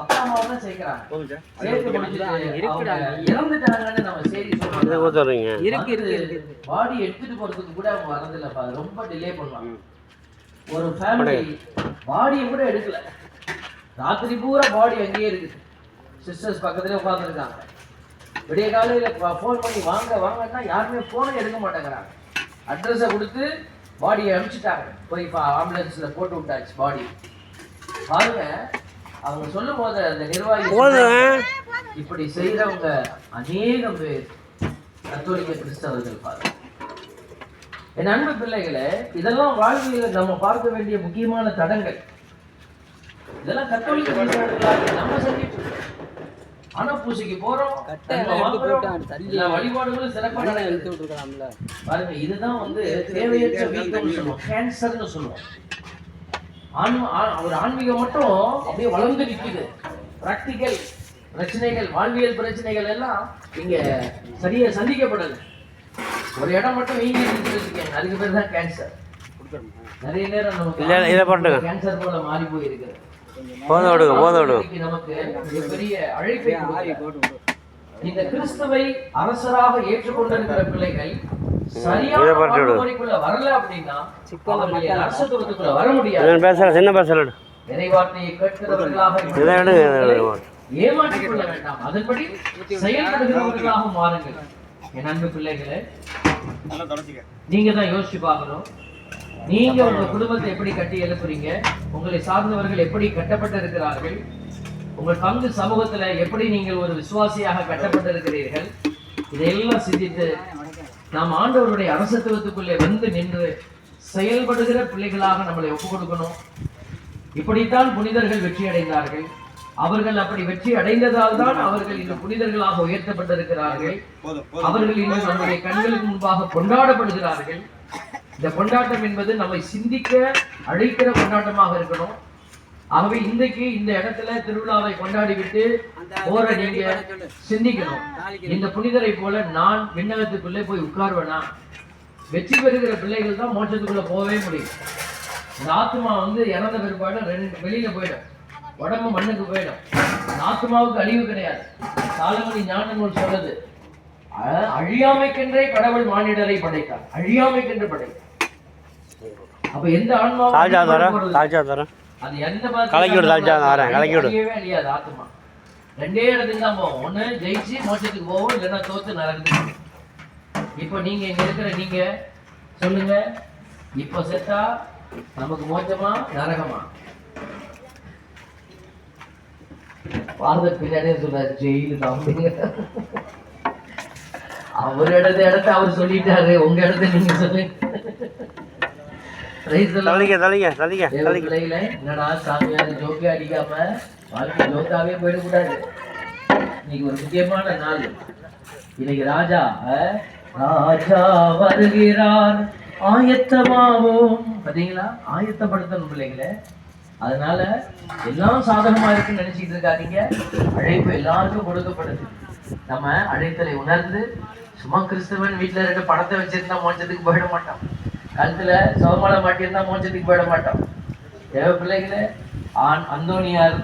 அப்பா அம்மா தான் சேர்க்கிறாங்க. சேர்த்து முடிச்சுட்டு அவங்க இறந்துட்டாங்கன்னு நம்ம செய்தி சொல்றோம். பாடி எடுத்துட்டு போறதுக்கு கூட அவங்க வரதில்லைப்பா, ரொம்ப டிலே பண்ணுவாங்க. ஒரு ஃபேமிலி பாடியை கூட எடுக்கல, ராத்திரி பூரா பாடி அங்கேயே இருக்குது. சிஸ்டர்ஸ் பக்கத்துலேயே உட்காந்துருக்காங்க. விடிய காலையில் ஃபோன் பண்ணி வாங்க வாங்கன்னா யாருமே ஃபோனை எடுக்க மாட்டேங்கிறாங்க. அட்ரஸை கொடுத்து பாடியை அனுப்பிச்சிட்டாங்க, போய் ஆம்புலன்ஸில் போட்டு விட்டாச்சு பாடி. பாருங்க, அவங்க சொல்லும் போது அந்த நிர்வாகி இப்படி செய்கிறவங்க அநேகம் பேர் கத்தோலிக்க கிறிஸ்தவர்கள். பாருங்க என் அன்பு பிள்ளைகளே, இதெல்லாம் வாழ்வியல் நம்ம பார்க்க வேண்டிய முக்கியமான தடங்கள். இதெல்லாம் கத்தோலிக்க கிறிஸ்தவர்களாக நம்ம செஞ்சுட்டு இருக்கோம். ஆனா பூசைக்கு போறோம், வழிபாடுகளும் சிறப்பாக பாருங்க. இதுதான் தேவையற்ற வீக்கம்னு சொல்லுவோம், கேன்சர்னு சொல்லுவோம். ஒரு ஆன்மீகம் மட்டும் அப்படியே வளர்ந்து நிற்குது. பிராக்டிக்கல் பிரச்சனைகள், வாழ்வியல் பிரச்சனைகள் எல்லாம் இங்க சரியா சந்திக்கப்படலை. ஒரு இடம் மட்டும் வீங்கி வச்சுக்கோங்க, அதுக்கு பேர் தான் கேன்சர். நிறைய நேரம் நமக்கு கேன்சர் போல மாறி போயிருக்கிறது. நமக்கு மிகப்பெரிய அழைப்பை இந்த கிறிஸ்துவை அரசராக ஏற்றுக்கொண்டிருக்கிற பிள்ளைகள் சரியான முறைக்குள்ள வரல அப்படின்னா அரசத்துவத்துக்குள்ள வர முடியாது. இறைவார்த்தையை கேட்கிறவர்களாக ஏமாற்றிக் கொள்ள வேண்டாம், அதன்படி செயல்படுகிறவர்களாக மாறுங்கள். என் அன்பு பிள்ளைகளே, நீங்க தான் யோசிச்சு பார்க்கணும். நீங்க உங்க குடும்பத்தை எப்படி கட்டி எழுப்புறீங்க, உங்களை சார்ந்தவர்கள் எப்படி கட்டப்பட்டு இருக்கிறார்கள், உங்கள் பங்கு சமூகத்துல எப்படி நீங்கள் ஒரு விசுவாசியாக கட்டப்பட்டு இருக்கிறீர்கள், இதையெல்லாம் சிந்தித்து நாம் ஆண்டவருடைய அரசத்துவத்துக்குள்ளே வந்து நின்று செயல்படுகிற பிள்ளைகளாக நம்மளை ஒப்புக் கொடுக்கணும். இப்படித்தான் புனிதர்கள் வெற்றி அடைந்தார்கள். அவர்கள் அப்படி வெற்றி அடைந்ததால் தான் அவர்கள் இந்த புனிதர்களாக உயர்த்தப்பட்டிருக்கிறார்கள். அவர்கள் இன்னும் நம்முடைய கண்களுக்கு முன்பாக கொண்டாடப்படுகிறார்கள். இந்த கொண்டாட்டம் என்பது நம்மை சிந்திக்க அழைக்கிற கொண்டாட்டமாக இருக்கணும். ஆகவே இன்றைக்கு இந்த இடத்துல திருவிழாவை கொண்டாடிவிட்டு போற நீங்க சிந்திக்கணும், இந்த புனிதரை போல நான் விண்ணகத்துக்குள்ளே போய் உட்கார்வேனா? வெற்றி பெறுகிற பிள்ளைகள் தான் மோட்சத்துக்குள்ள போகவே முடியும். இந்த ஆத்மா இறந்த பிற்பாடு வெளியில போயிடும், உடம்பு மண்ணுக்கு போயிடும். ஆத்மாவுக்கு அழிவு கிடையாது. சாலமணி ஞான நூல் சொல்லுது, அழியாமைக்கென்றே கடவுள் மானிடரை படைத்தார், அழியாமைக்கென்று படைத்தார். அப்ப எந்த ஆன்மாவும் அது எந்த அழியாது. ஆத்மா ரெண்டே இடத்துக்கு தான் போவோம், ஒண்ணு ஜெயிச்சு மோட்சத்துக்கு போவோம், இல்லைன்னா தோத்து நரகத்துக்கு. இப்ப நீங்க இங்க இருக்கிற நீங்க சொல்லுங்க, இப்ப செத்தா நமக்கு மோட்சமா நரகமா? பாரத பின்னாடியே சொல்றாரு ஜெயிலு தான். அவர் இடத்த அவர் சொல்லிட்டாரு, உங்க இடத்த நீங்க சொல்லுங்க. என்னடா சாமியார் ஜோக்கே அடிக்காம வாழ்க்கை ஜோக்காவே போயிடக்கூடாது. இன்னைக்கு ஒரு முக்கியமான நாள். இன்னைக்கு ராஜா வருகிறார், ஆயத்தமாவோம். பாத்தீங்களா, ஆயத்தப்படுத்தணும் பிள்ளைகளை. அதனால எல்லாம் சாதகமா இருக்குன்னு நினைச்சிட்டு இருக்காதீங்க. அழைப்பு எல்லாருக்கும் கொடுக்கப்படுது. நம்ம அழைத்தலை உணர்ந்து சும்மா கிறிஸ்தவன் வீட்டுல ரெண்டு படத்தை வச்சிருந்தா மோட்சத்துக்கு போயிட மாட்டோம், கழுத்துல சவமாலை மாட்டியிருந்தா மோட்சத்துக்கு போயிட மாட்டோம். தேவ பிள்ளைகளே, அந்தோனியார்